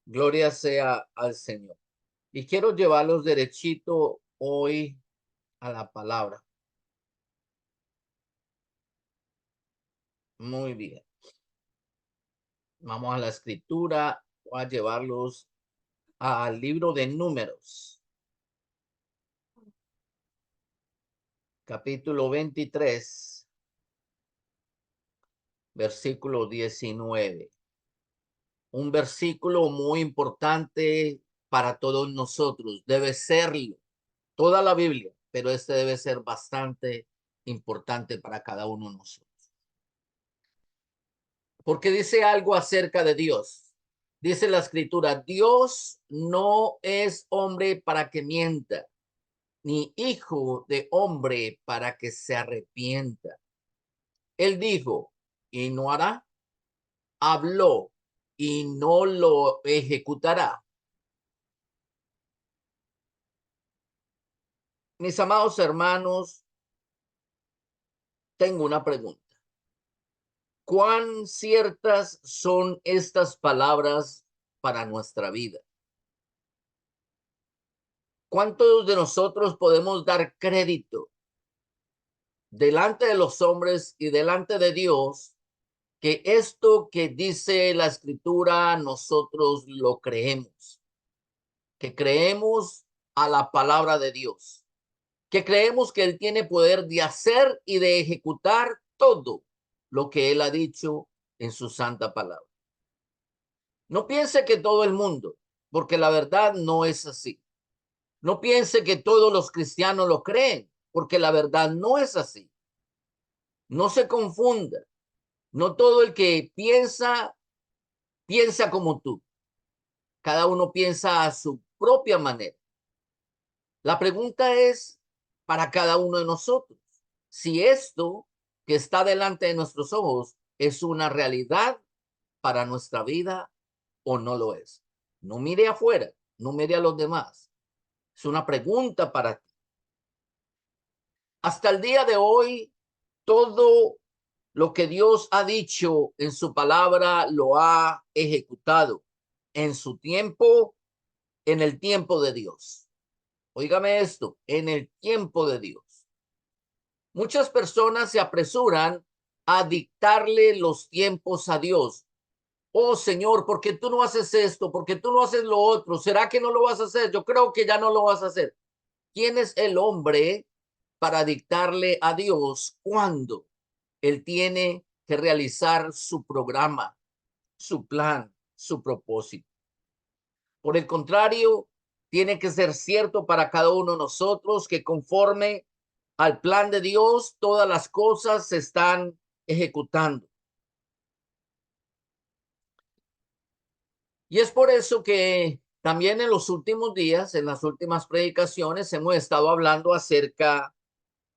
Gloria sea al Señor. Y quiero llevarlos derechito hoy a la palabra. Muy bien. Vamos a la escritura. Voy a llevarlos al libro de Números, capítulo 23, versículo 19. Un versículo muy importante para todos nosotros. Debe serlo. Toda la Biblia, pero este debe ser bastante importante para cada uno de nosotros. Porque dice algo acerca de Dios. Dice la escritura, Dios no es hombre para que mienta, ni hijo de hombre para que se arrepienta. Él dijo, y no hará, habló, y no lo ejecutará. Mis amados hermanos, tengo una pregunta. ¿Cuán ciertas son estas palabras para nuestra vida? ¿Cuántos de nosotros podemos dar crédito delante de los hombres y delante de Dios que esto que dice la escritura nosotros lo creemos? Que creemos a la palabra de Dios, que creemos que Él tiene poder de hacer y de ejecutar todo lo que Él ha dicho en su santa palabra. No piense que todo el mundo, porque la verdad no es así. No piense que todos los cristianos lo creen, porque la verdad no es así. No se confunda. No todo el que piensa, piensa como tú. Cada uno piensa a su propia manera. La pregunta es para cada uno de nosotros, si esto que está delante de nuestros ojos es una realidad para nuestra vida o no lo es. No mire afuera, no mire a los demás. Es una pregunta para ti. Hasta el día de hoy, todo lo que Dios ha dicho en su palabra lo ha ejecutado en su tiempo, en el tiempo de Dios. Óigame esto, en el tiempo de Dios. Muchas personas se apresuran a dictarle los tiempos a Dios. Oh Señor, ¿por qué tú no haces esto? ¿Por qué tú no haces lo otro? ¿Será que no lo vas a hacer? Yo creo que ya no lo vas a hacer. ¿Quién es el hombre para dictarle a Dios cuándo Él tiene que realizar su programa, su plan, su propósito? Por el contrario, tiene que ser cierto para cada uno de nosotros que conforme al plan de Dios, todas las cosas se están ejecutando. Y es por eso que también en los últimos días, en las últimas predicaciones, hemos estado hablando acerca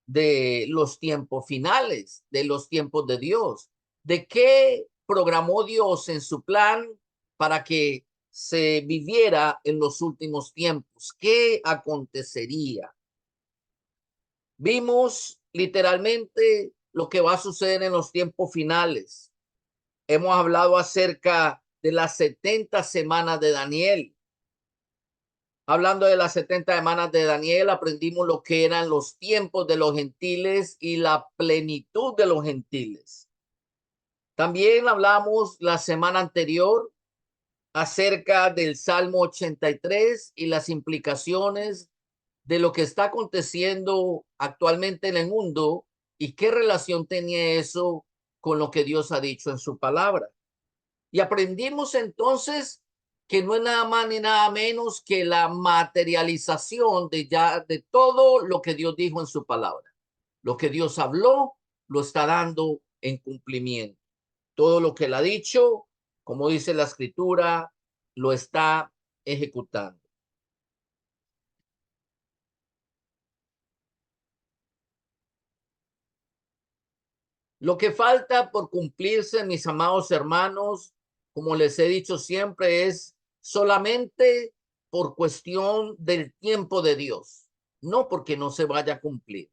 de los tiempos finales, de los tiempos de Dios, de qué programó Dios en su plan para que se viviera en los últimos tiempos, qué acontecería. Vimos literalmente lo que va a suceder en los tiempos finales. Hemos hablado acerca de las 70 semanas de Daniel. Hablando de las 70 semanas de Daniel, aprendimos lo que eran los tiempos de los gentiles y la plenitud de los gentiles. También hablamos la semana anterior acerca del Salmo 83 y las implicaciones de lo que está aconteciendo actualmente en el mundo y qué relación tenía eso con lo que Dios ha dicho en su palabra. Y aprendimos entonces que no es nada más ni nada menos que la materialización de todo lo que Dios dijo en su palabra. Lo que Dios habló, lo está dando en cumplimiento. Todo lo que él ha dicho, como dice la escritura, lo está ejecutando. Lo que falta por cumplirse, mis amados hermanos, como les he dicho siempre, es solamente por cuestión del tiempo de Dios, no porque no se vaya a cumplir.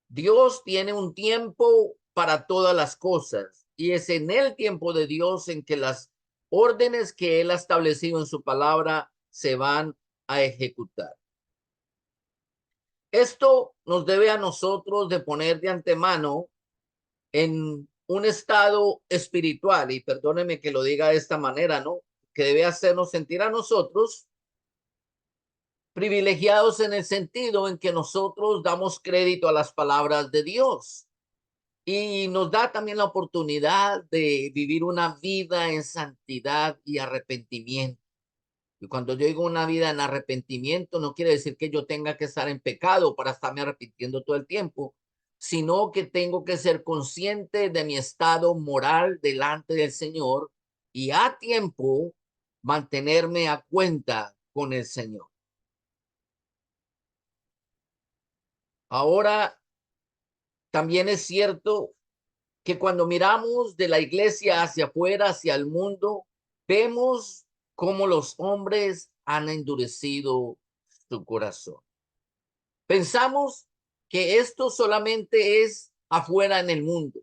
Dios tiene un tiempo para todas las cosas y es en el tiempo de Dios en que las órdenes que él ha establecido en su palabra se van a ejecutar. Esto nos debe a nosotros de poner de antemano en un estado espiritual, y perdóneme que lo diga de esta manera, ¿no? Que debe hacernos sentir a nosotros privilegiados en el sentido en que nosotros damos crédito a las palabras de Dios y nos da también la oportunidad de vivir una vida en santidad y arrepentimiento. Y cuando yo digo una vida en arrepentimiento, no quiere decir que yo tenga que estar en pecado para estarme arrepintiendo todo el tiempo, sino que tengo que ser consciente de mi estado moral delante del Señor y a tiempo mantenerme a cuenta con el Señor. Ahora, también es cierto que cuando miramos de la iglesia hacia afuera, hacia el mundo, vemos cómo los hombres han endurecido su corazón. Pensamos que esto solamente es afuera en el mundo,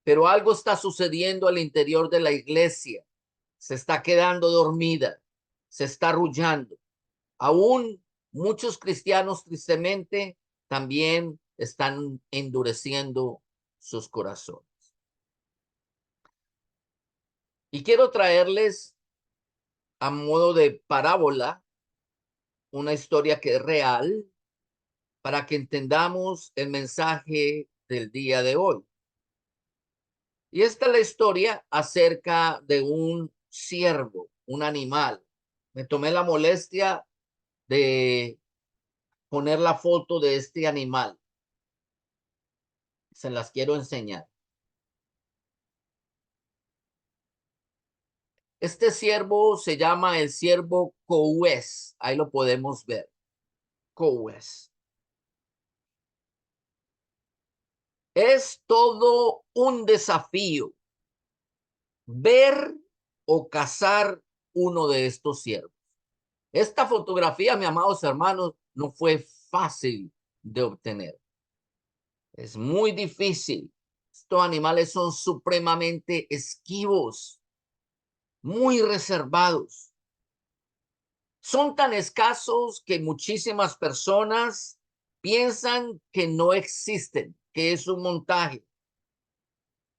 pero algo está sucediendo al interior de la iglesia. Se está quedando dormida, se está arrullando. Aún muchos cristianos, tristemente, también están endureciendo sus corazones. Y quiero traerles a modo de parábola una historia que es real para que entendamos el mensaje del día de hoy. Y esta es la historia acerca de un ciervo, un animal. Me tomé la molestia de poner la foto de este animal. Se las quiero enseñar. Este ciervo se llama el ciervo Cowes. Ahí lo podemos ver. Cowes. Es todo un desafío ver o cazar uno de estos ciervos. Esta fotografía, mis amados hermanos, no fue fácil de obtener. Es muy difícil. Estos animales son supremamente esquivos, muy reservados. Son tan escasos que muchísimas personas piensan que no existen, que es un montaje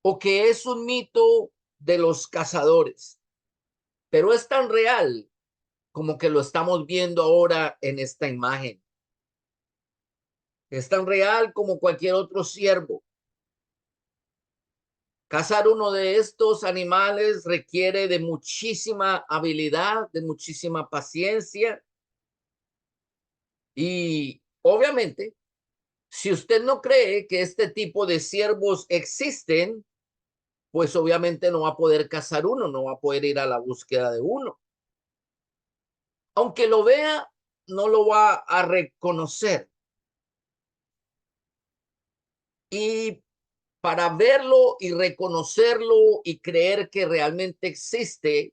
o que es un mito de los cazadores. Pero es tan real como que lo estamos viendo ahora en esta imagen. Es tan real como cualquier otro ciervo. Cazar uno de estos animales requiere de muchísima habilidad, de muchísima paciencia. Y obviamente, si usted no cree que este tipo de ciervos existen, pues obviamente no va a poder cazar uno, no va a poder ir a la búsqueda de uno. Aunque lo vea, no lo va a reconocer. Y para verlo y reconocerlo y creer que realmente existe,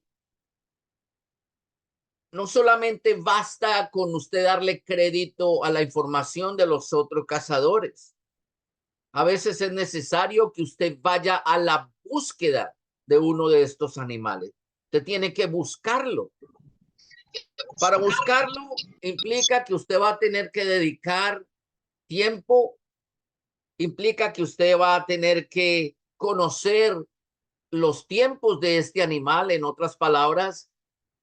no solamente basta con usted darle crédito a la información de los otros cazadores. A veces es necesario que usted vaya a la búsqueda de uno de estos animales. Usted tiene que buscarlo. Para buscarlo implica que usted va a tener que dedicar tiempo, implica que usted va a tener que conocer los tiempos de este animal, en otras palabras,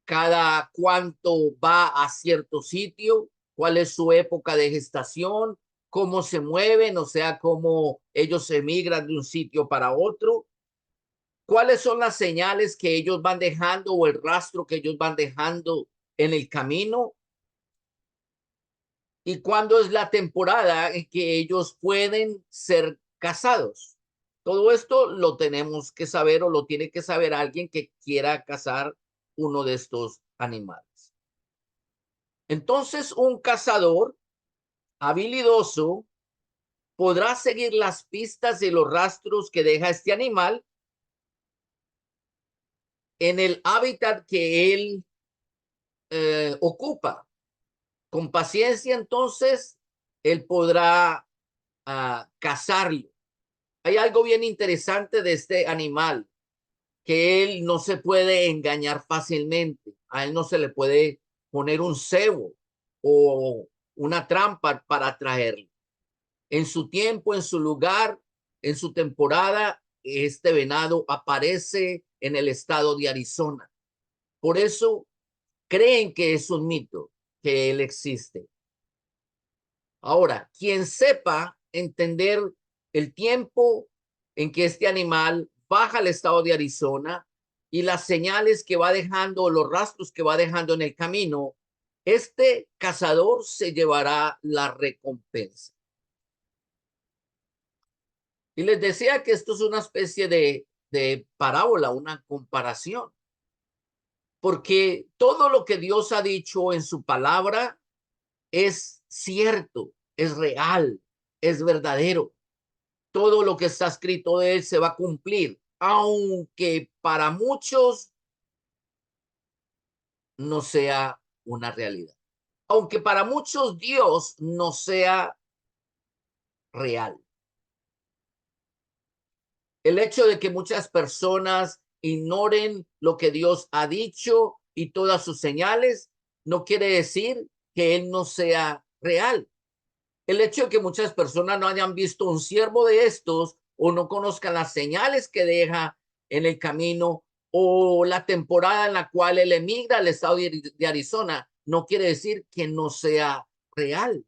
cada cuánto va a cierto sitio, cuál es su época de gestación, cómo se mueven, o sea, cómo ellos emigran de un sitio para otro, cuáles son las señales que ellos van dejando o el rastro que ellos van dejando en el camino y cuándo es la temporada en que ellos pueden ser cazados. Todo esto lo tenemos que saber o lo tiene que saber alguien que quiera cazar uno de estos animales. Entonces, un cazador habilidoso podrá seguir las pistas y los rastros que deja este animal en el hábitat que él ocupa. Con paciencia, entonces, él podrá cazarlo. Hay algo bien interesante de este animal, que él no se puede engañar fácilmente. A él no se le puede poner un cebo o una trampa para atraerlo. En su tiempo, en su lugar, en su temporada, este venado aparece en el estado de Arizona. Por eso creen que es un mito, que él existe. Ahora, quien sepa entender el tiempo en que este animal baja al estado de Arizona y las señales que va dejando, los rastros que va dejando en el camino, este cazador se llevará la recompensa. Y les decía que esto es una especie de parábola, una comparación, porque todo lo que Dios ha dicho en su palabra es cierto, es real, es verdadero. Todo lo que está escrito de él se va a cumplir, aunque para muchos no sea una realidad. Aunque para muchos Dios no sea real. El hecho de que muchas personas ignoren lo que Dios ha dicho y todas sus señales no quiere decir que él no sea real. El hecho de que muchas personas no hayan visto un siervo de estos o no conozcan las señales que deja en el camino o la temporada en la cual él emigra al estado de Arizona, no quiere decir que no sea real.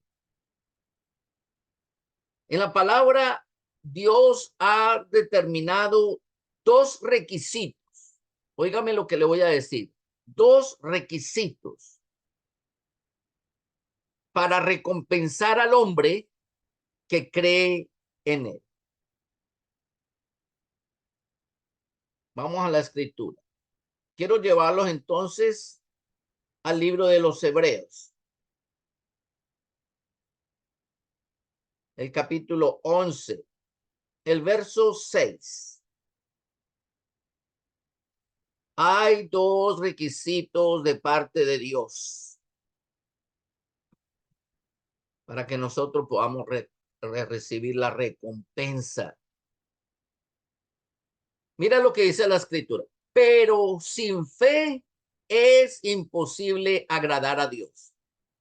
En la palabra, Dios ha determinado dos requisitos. Óigame lo que le voy a decir. Dos requisitos para recompensar al hombre que cree en él. Vamos a la escritura. Quiero llevarlos entonces al libro de los Hebreos, el capítulo 11, el verso 6. Hay dos requisitos de parte de Dios para que nosotros podamos recibir la recompensa. Mira lo que dice la escritura. Pero sin fe es imposible agradar a Dios,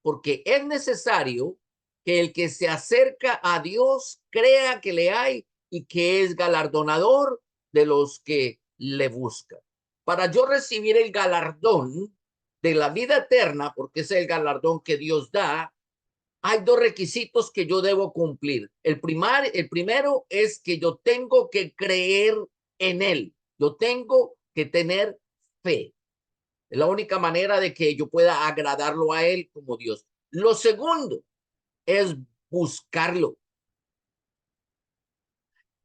porque es necesario que el que se acerca a Dios crea que le hay y que es galardonador de los que le buscan. Para yo recibir el galardón de la vida eterna, porque es el galardón que Dios da, hay dos requisitos que yo debo cumplir. El primero es que yo tengo que creer en él. Yo tengo que tener fe. Es la única manera de que yo pueda agradarlo a él como Dios. Lo segundo es buscarlo.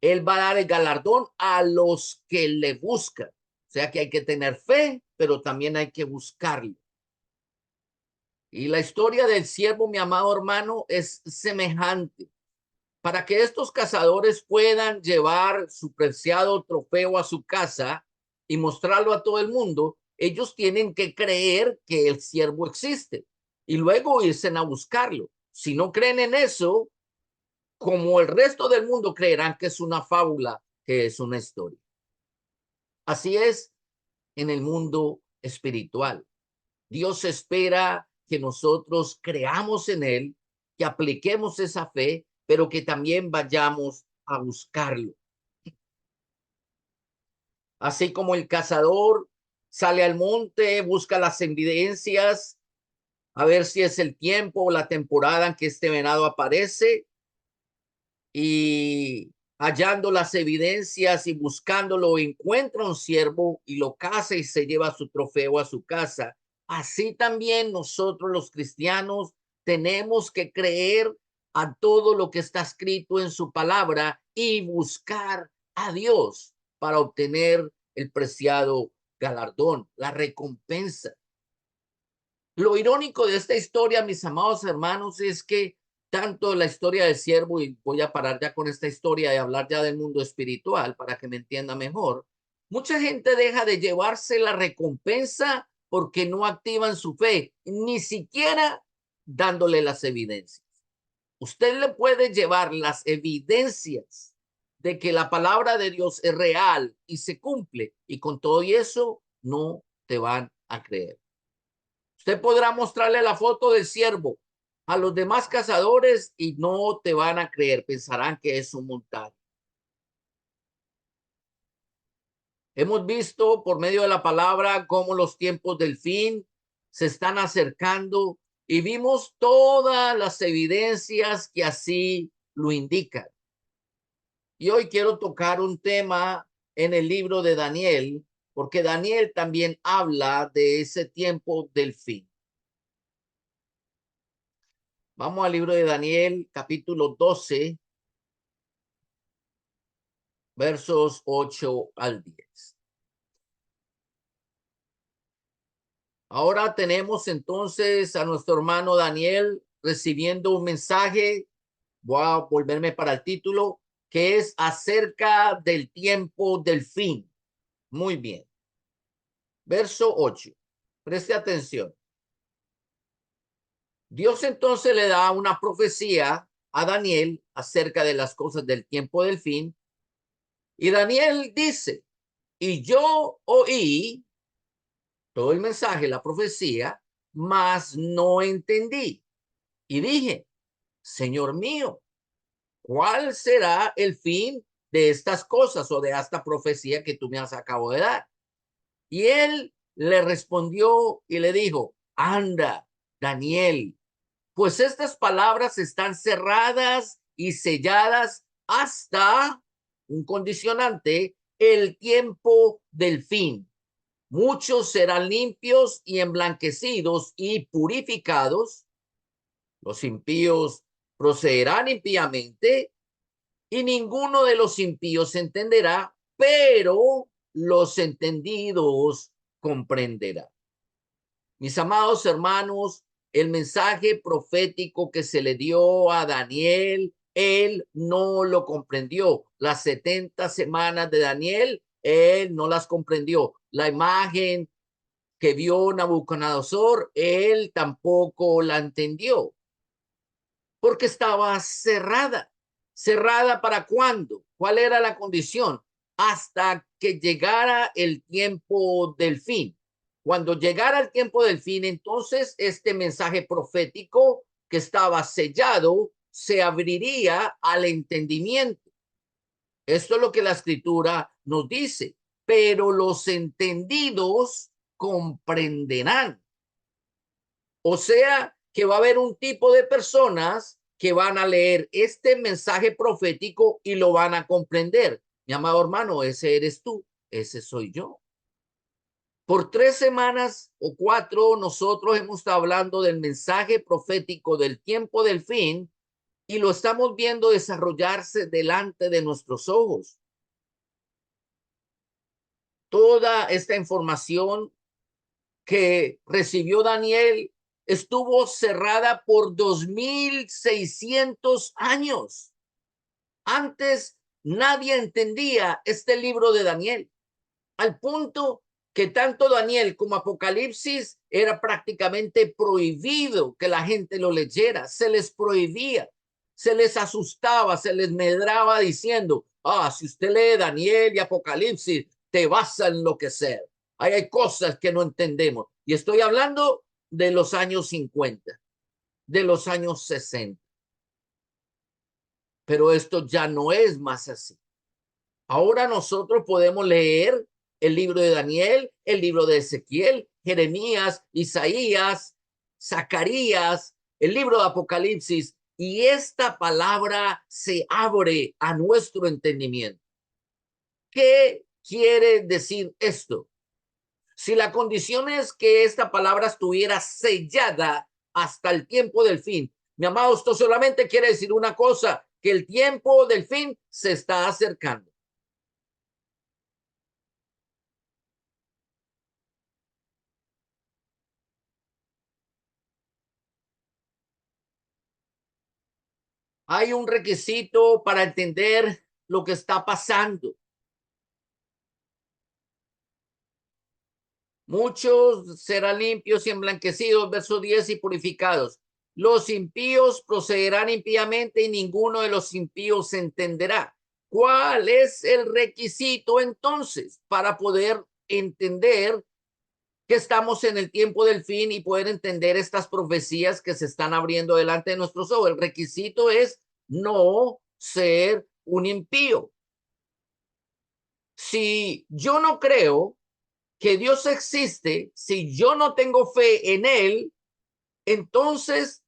Él va a dar el galardón a los que le buscan. O sea que hay que tener fe, pero también hay que buscarlo. Y la historia del siervo, mi amado hermano, es semejante. Para que estos cazadores puedan llevar su preciado trofeo a su casa y mostrarlo a todo el mundo, ellos tienen que creer que el siervo existe y luego irse a buscarlo. Si no creen en eso, como el resto del mundo creerán que es una fábula, que es una historia. Así es en el mundo espiritual. Dios espera que nosotros creamos en él, que apliquemos esa fe, pero que también vayamos a buscarlo. Así como el cazador sale al monte, busca las evidencias, a ver si es el tiempo o la temporada en que este venado aparece, y hallando las evidencias y buscándolo, encuentra un ciervo y lo caza y se lleva su trofeo a su casa. Así también nosotros los cristianos tenemos que creer a todo lo que está escrito en su palabra y buscar a Dios para obtener el preciado galardón, la recompensa. Lo irónico de esta historia, mis amados hermanos, es que tanto la historia del siervo, y voy a parar ya con esta historia y hablar ya del mundo espiritual para que me entienda mejor, mucha gente deja de llevarse la recompensa porque no activan su fe, ni siquiera dándole las evidencias. Usted le puede llevar las evidencias de que la palabra de Dios es real y se cumple, y con todo y eso no te van a creer. Usted podrá mostrarle la foto del siervo a los demás cazadores y no te van a creer, pensarán que es un montaje. Hemos visto por medio de la palabra cómo los tiempos del fin se están acercando y vimos todas las evidencias que así lo indican. Y hoy quiero tocar un tema en el libro de Daniel, porque Daniel también habla de ese tiempo del fin. Vamos al libro de Daniel, capítulo 12, versos 8 al 10. Ahora tenemos entonces a nuestro hermano Daniel recibiendo un mensaje. Voy a volverme para el título, que es acerca del tiempo del fin. Muy bien. Verso 8. Preste atención. Dios entonces le da una profecía a Daniel acerca de las cosas del tiempo del fin. Y Daniel dice, y yo oí todo el mensaje, la profecía, mas no entendí. Y dije, Señor mío, ¿cuál será el fin de estas cosas o de esta profecía que tú me has acabado de dar? Y él le respondió y le dijo, anda, Daniel, pues estas palabras están cerradas y selladas hasta un condicionante, el tiempo del fin. Muchos serán limpios y emblanquecidos y purificados. Los impíos procederán impíamente y ninguno de los impíos entenderá, pero los entendidos comprenderán. Mis amados hermanos, el mensaje profético que se le dio a Daniel, él no lo comprendió. Las 70 semanas de Daniel, él no las comprendió. La imagen que vio Nabucodonosor, él tampoco la entendió, porque estaba cerrada. ¿Cerrada para cuándo? ¿Cuál era la condición? Hasta que llegara el tiempo del fin. Cuando llegara el tiempo del fin, entonces este mensaje profético que estaba sellado se abriría al entendimiento. Esto es lo que la escritura nos dice, pero los entendidos comprenderán. O sea, que va a haber un tipo de personas que van a leer este mensaje profético y lo van a comprender. Mi amado hermano, ese eres tú, ese soy yo. Por 3 semanas o 4, nosotros hemos estado hablando del mensaje profético del tiempo del fin y lo estamos viendo desarrollarse delante de nuestros ojos. Toda esta información que recibió Daniel estuvo cerrada por 2600 años. Antes nadie entendía este libro de Daniel, al punto que tanto Daniel como Apocalipsis era prácticamente prohibido que la gente lo leyera, se les prohibía, se les asustaba, se les medraba diciendo, si usted lee Daniel y Apocalipsis, te vas a enloquecer. Ahí hay cosas que no entendemos. Y estoy hablando de los años 50, de los años 60. Pero esto ya no es más así. Ahora nosotros podemos leer el libro de Daniel, el libro de Ezequiel, Jeremías, Isaías, Zacarías, el libro de Apocalipsis, y esta palabra se abre a nuestro entendimiento. ¿Qué quiere decir esto? Si la condición es que esta palabra estuviera sellada hasta el tiempo del fin, mi amado, esto solamente quiere decir una cosa, que el tiempo del fin se está acercando. Hay un requisito para entender lo que está pasando. Muchos serán limpios y emblanquecidos, verso 10, y purificados. Los impíos procederán impíamente y ninguno de los impíos se entenderá. ¿Cuál es el requisito entonces para poder entender que estamos en el tiempo del fin y poder entender estas profecías que se están abriendo delante de nuestros ojos? El requisito es no ser un impío. Si yo no creo que Dios existe, si yo no tengo fe en Él, entonces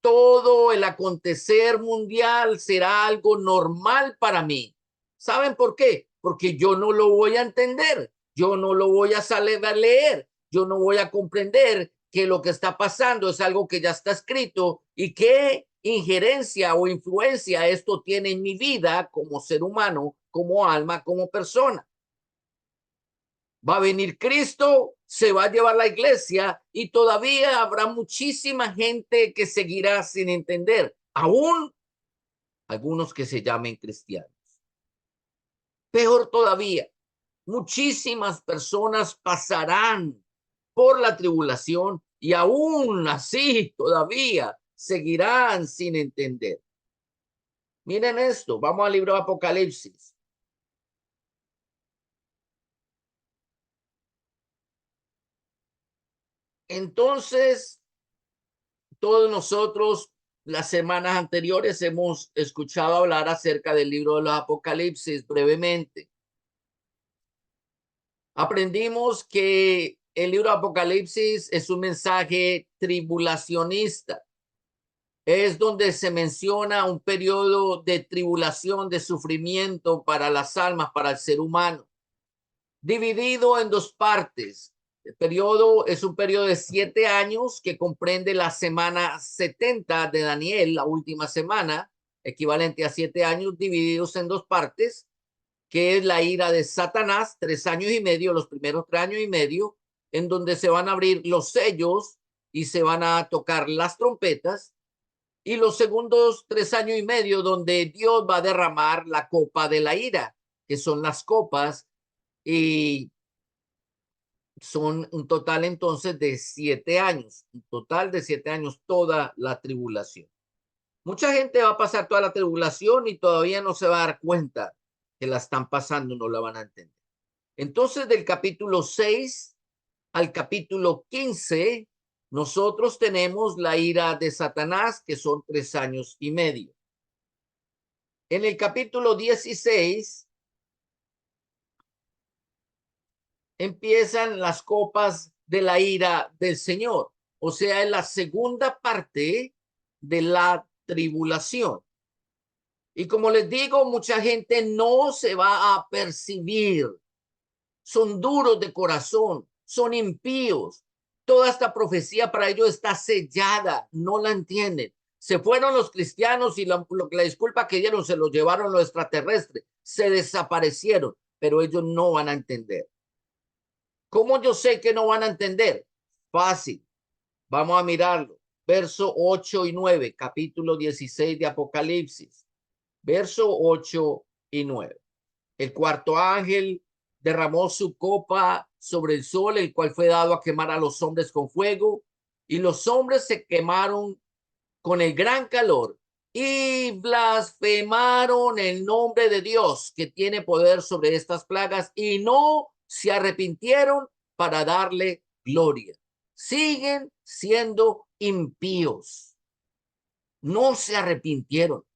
todo el acontecer mundial será algo normal para mí. ¿Saben por qué? Porque yo no lo voy a entender, yo no lo voy a saber a leer, yo no voy a comprender que lo que está pasando es algo que ya está escrito y qué injerencia o influencia esto tiene en mi vida como ser humano, como alma, como persona. Va a venir Cristo, se va a llevar la iglesia y todavía habrá muchísima gente que seguirá sin entender, aún algunos que se llamen cristianos. Peor todavía, muchísimas personas pasarán por la tribulación y aún así todavía seguirán sin entender. Miren esto, vamos al libro de Apocalipsis. Entonces, todos nosotros las semanas anteriores hemos escuchado hablar acerca del libro de los Apocalipsis brevemente. Aprendimos que el libro de Apocalipsis es un mensaje tribulacionista. Es donde se menciona un periodo de tribulación, de sufrimiento para las almas, para el ser humano, dividido en dos partes. El periodo es un periodo de 7 años que comprende la semana 70 de Daniel, la última semana, equivalente a 7 años divididos en dos partes, que es la ira de Satanás, 3 años y medio, los primeros 3 años y medio, en donde se van a abrir los sellos y se van a tocar las trompetas, y los segundos 3 años y medio, donde Dios va a derramar la copa de la ira, que son las copas, y son un total entonces de 7 años, un total de 7 años, toda la tribulación. Mucha gente va a pasar toda la tribulación y todavía no se va a dar cuenta que la están pasando, no la van a entender. Entonces, del capítulo 6 al capítulo 15, nosotros tenemos la ira de Satanás, que son 3 años y medio. En el capítulo 16 empiezan las copas de la ira del Señor. O sea, es la segunda parte de la tribulación. Y como les digo, mucha gente no se va a percibir. Son duros de corazón, son impíos. Toda esta profecía para ellos está sellada, no la entienden. Se fueron los cristianos y la disculpa que dieron se los llevaron los extraterrestres, se desaparecieron, pero ellos no van a entender. ¿Cómo yo sé que no van a entender? Fácil. Vamos a mirarlo. Verso 8 y 9, capítulo 16 de Apocalipsis. Verso 8 y 9. El cuarto ángel derramó su copa sobre el sol, el cual fue dado a quemar a los hombres con fuego, y los hombres se quemaron con el gran calor y blasfemaron el nombre de Dios, que tiene poder sobre estas plagas, y no se arrepintieron para darle gloria. Siguen siendo impíos. No se arrepintieron.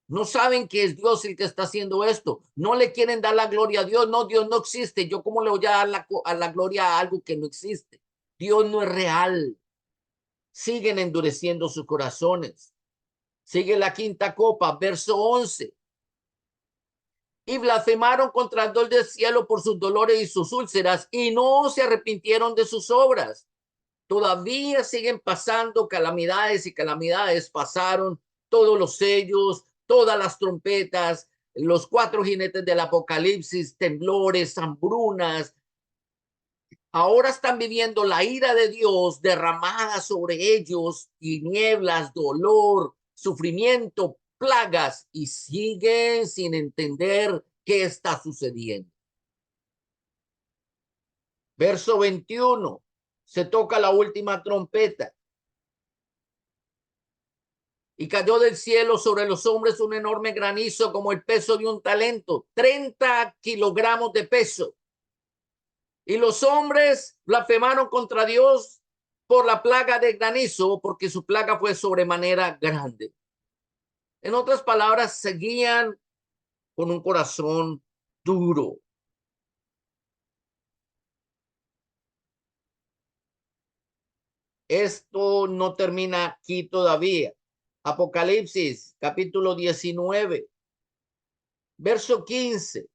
No saben que es Dios el que está haciendo esto. No le quieren dar la gloria a Dios. No, Dios no existe. Yo cómo le voy a dar la gloria a algo que no existe. Dios no es real. Siguen endureciendo sus corazones. Sigue la quinta copa, verso 11. Y blasfemaron contra el Dios del cielo por sus dolores y sus úlceras, y no se arrepintieron de sus obras. Todavía siguen pasando calamidades y calamidades. Pasaron todos los sellos, todas las trompetas, los 4 jinetes del Apocalipsis, temblores, hambrunas. Ahora están viviendo la ira de Dios derramada sobre ellos, tinieblas, dolor, sufrimiento, plagas, y siguen sin entender qué está sucediendo. Verso 21, se toca la última trompeta. Y cayó del cielo sobre los hombres un enorme granizo como el peso de un talento, 30 kilogramos de peso. Y los hombres blasfemaron contra Dios por la plaga de granizo, porque su plaga fue sobremanera grande. En otras palabras, seguían con un corazón duro. Esto no termina aquí todavía. Apocalipsis, capítulo 19, verso 15.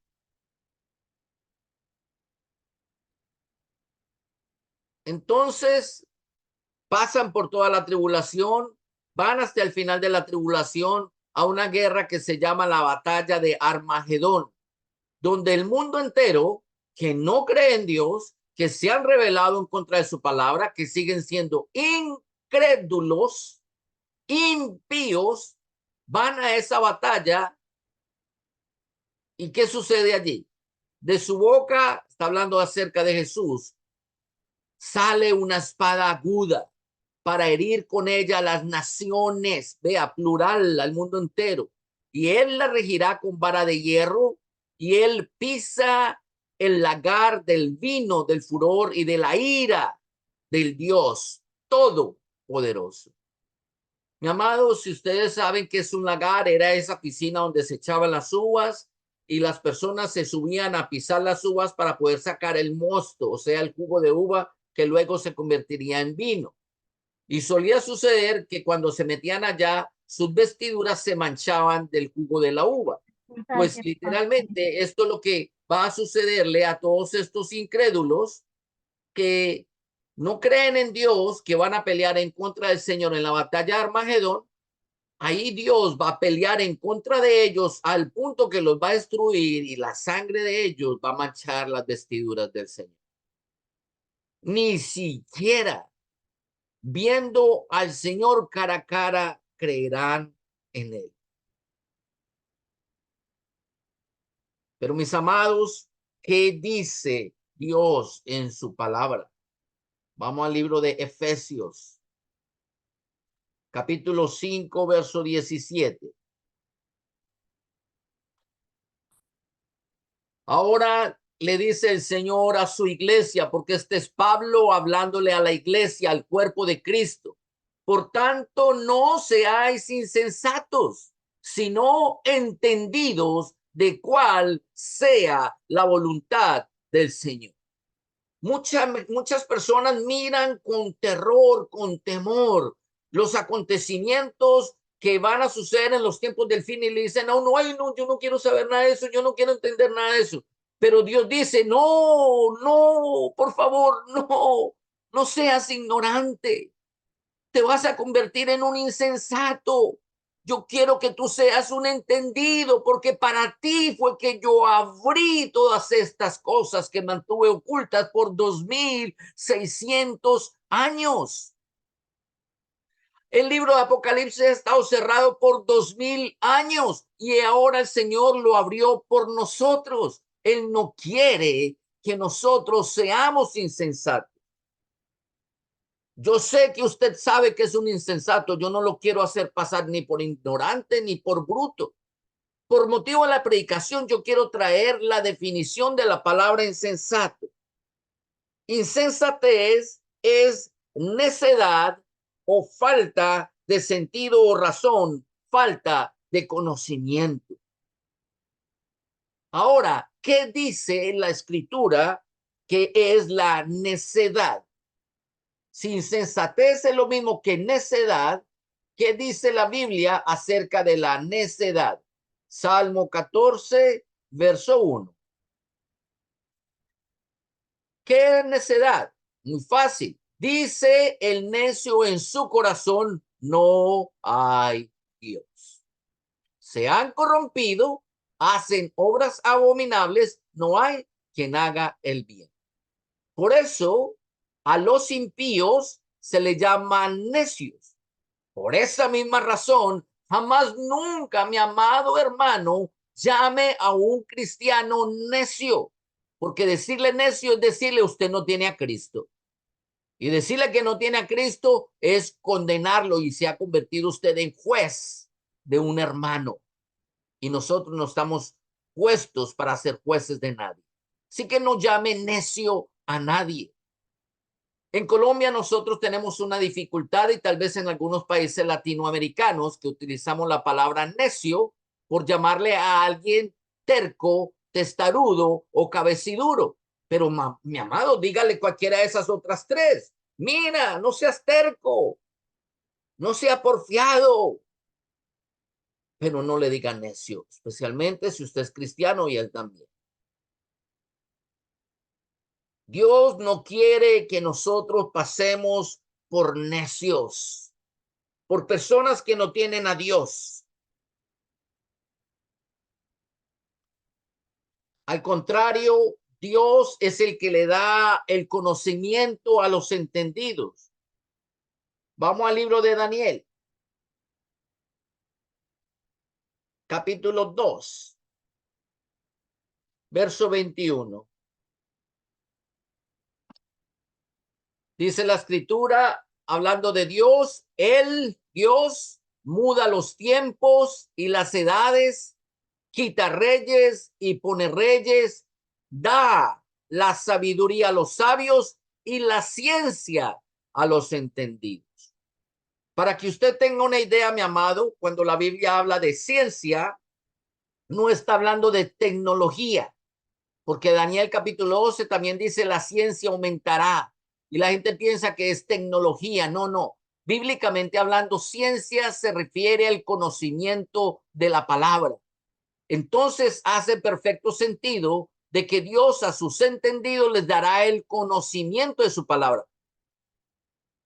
Entonces pasan por toda la tribulación, van hasta el final de la tribulación a una guerra que se llama la batalla de Armagedón, donde el mundo entero que no cree en Dios, que se han rebelado en contra de su palabra, que siguen siendo incrédulos, impíos, van a esa batalla. ¿Y qué sucede allí? De su boca, está hablando acerca de Jesús, sale una espada aguda para herir con ella a las naciones, vea, plural, al mundo entero. Y él la regirá con vara de hierro, y él pisa el lagar del vino, del furor y de la ira del Dios Todopoderoso. Mi amado, si ustedes saben que es un lagar, era esa piscina donde se echaban las uvas y las personas se subían a pisar las uvas para poder sacar el mosto, o sea, el jugo de uva que luego se convertiría en vino. Y solía suceder que cuando se metían allá, sus vestiduras se manchaban del jugo de la uva. Pues literalmente esto es lo que va a sucederle a todos estos incrédulos que no creen en Dios, que van a pelear en contra del Señor en la batalla de Armagedón. Ahí Dios va a pelear en contra de ellos al punto que los va a destruir y la sangre de ellos va a manchar las vestiduras del Señor. Ni siquiera viendo al Señor cara a cara creerán en él. Pero mis amados, ¿qué dice Dios en su palabra? Vamos al libro de Efesios, capítulo 5, verso 17. Ahora le dice el Señor a su iglesia, porque este es Pablo hablándole a la iglesia, al cuerpo de Cristo. Por tanto, no seáis insensatos, sino entendidos de cuál sea la voluntad del Señor. Muchas personas miran con terror, con temor, los acontecimientos que van a suceder en los tiempos del fin y le dicen, no, no, ay, no, yo no quiero saber nada de eso, yo no quiero entender nada de eso. Pero Dios dice, no, no, por favor, no, no seas ignorante, te vas a convertir en un insensato. Yo quiero que tú seas un entendido, porque para ti fue que yo abrí todas estas cosas que mantuve ocultas por 2600 años. El libro de Apocalipsis ha estado cerrado por 2000 años y ahora el Señor lo abrió por nosotros. Él no quiere que nosotros seamos insensatos. Yo sé que usted sabe que es un insensato. Yo no lo quiero hacer pasar ni por ignorante ni por bruto. Por motivo de la predicación, yo quiero traer la definición de la palabra insensato. Insensatez es necedad o falta de sentido o razón, falta de conocimiento. Ahora, ¿qué dice la escritura que es la necedad? Si insensatez es lo mismo que necedad, ¿qué dice la Biblia acerca de la necedad? Salmo 14, verso 1. ¿Qué es necedad? Muy fácil. Dice el necio en su corazón, no hay Dios. Se han corrompido, hacen obras abominables, no hay quien haga el bien. Por eso a los impíos se le llaman necios. Por esa misma razón, jamás nunca, mi amado hermano, llame a un cristiano necio, porque decirle necio es decirle usted no tiene a Cristo. Y decirle que no tiene a Cristo es condenarlo y se ha convertido usted en juez de un hermano. Y nosotros no estamos puestos para ser jueces de nadie. Así que no llame necio a nadie. En Colombia nosotros tenemos una dificultad y tal vez en algunos países latinoamericanos que utilizamos la palabra necio por llamarle a alguien terco, testarudo o cabeciduro. Pero mi amado, dígale cualquiera de esas otras tres. Mira, no seas terco, no sea porfiado, pero no le diga necio, especialmente si usted es cristiano y él también. Dios no quiere que nosotros pasemos por necios, por personas que no tienen a Dios. Al contrario, Dios es el que le da el conocimiento a los entendidos. Vamos al libro de Daniel, capítulo 2, verso 21. Dice la escritura, hablando de Dios, Dios, muda los tiempos y las edades, quita reyes y pone reyes, da la sabiduría a los sabios y la ciencia a los entendidos. Para que usted tenga una idea, mi amado, cuando la Biblia habla de ciencia, no está hablando de tecnología, porque Daniel capítulo 12 también dice la ciencia aumentará y la gente piensa que es tecnología. No, no. Bíblicamente hablando, ciencia se refiere al conocimiento de la palabra. Entonces hace perfecto sentido de que Dios a sus entendidos les dará el conocimiento de su palabra.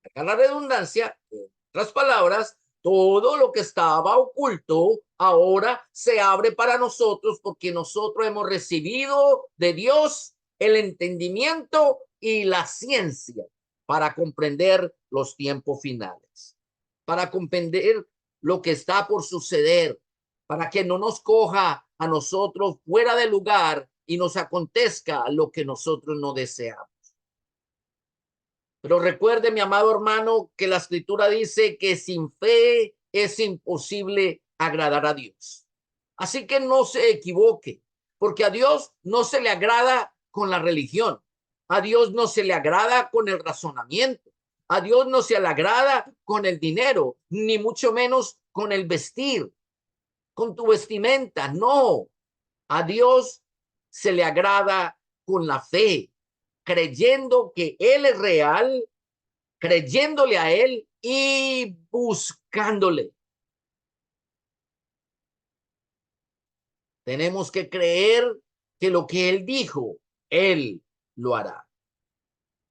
Acá la redundancia, en otras palabras, todo lo que estaba oculto ahora se abre para nosotros porque nosotros hemos recibido de Dios el entendimiento y la ciencia para comprender los tiempos finales, para comprender lo que está por suceder, para que no nos coja a nosotros fuera de lugar y nos acontezca lo que nosotros no deseamos. Pero recuerde, mi amado hermano, que la escritura dice que sin fe es imposible agradar a Dios. Así que no se equivoque, porque a Dios no se le agrada con la religión. A Dios no se le agrada con el razonamiento. A Dios no se le agrada con el dinero, ni mucho menos con el vestir, con tu vestimenta. No, a Dios se le agrada con la fe, creyendo que Él es real, creyéndole a Él y buscándole. Tenemos que creer que lo que Él dijo, Él lo hará.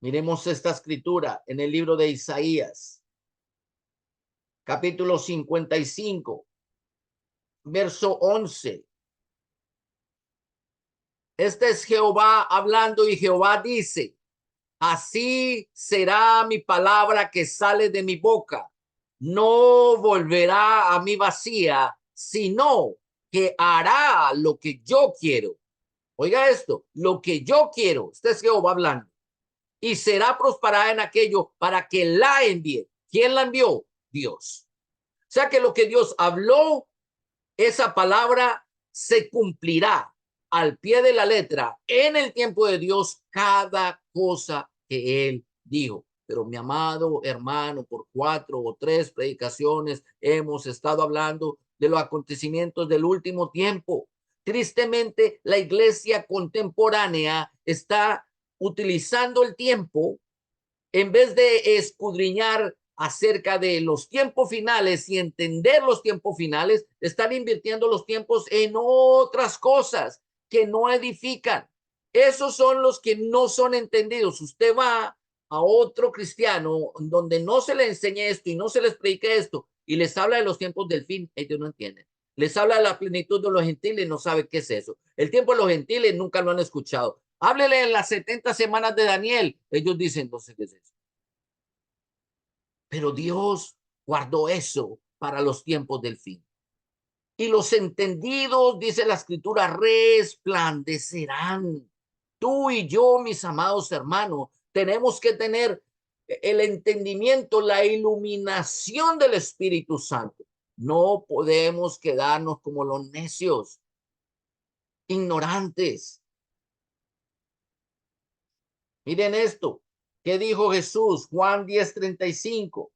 Miremos esta escritura en el libro de Isaías, capítulo 55, verso 11. Este es Jehová hablando y Jehová dice, así será mi palabra que sale de mi boca. No volverá a mí vacía, sino que hará lo que yo quiero. Oiga esto, lo que yo quiero. Este es Jehová hablando. Y será prosperada en aquello para que la envíe. ¿Quién la envió? Dios. O sea que lo que Dios habló, esa palabra se cumplirá al pie de la letra en el tiempo de Dios cada cosa que Él dijo. Pero mi amado hermano, por 4 o 3 predicaciones hemos estado hablando de los acontecimientos del último tiempo. Tristemente, la iglesia contemporánea está utilizando el tiempo en vez de escudriñar acerca de los tiempos finales y entender los tiempos finales, están invirtiendo los tiempos en otras cosas que no edifican. Esos son los que no son entendidos. Usted va a otro cristiano donde no se le enseña esto y no se les predica esto y les habla de los tiempos del fin, ellos no entienden. Les habla de la plenitud de los gentiles y no sabe qué es eso. El tiempo de los gentiles nunca lo han escuchado. Háblele en las 70 semanas de Daniel. Ellos dicen, entonces, ¿qué es eso? Pero Dios guardó eso para los tiempos del fin. Y los entendidos, dice la escritura, resplandecerán. Tú y yo, mis amados hermanos, tenemos que tener el entendimiento, la iluminación del Espíritu Santo. No podemos quedarnos como los necios, ignorantes. Miren esto. ¿Qué dijo Jesús? Juan 10:35.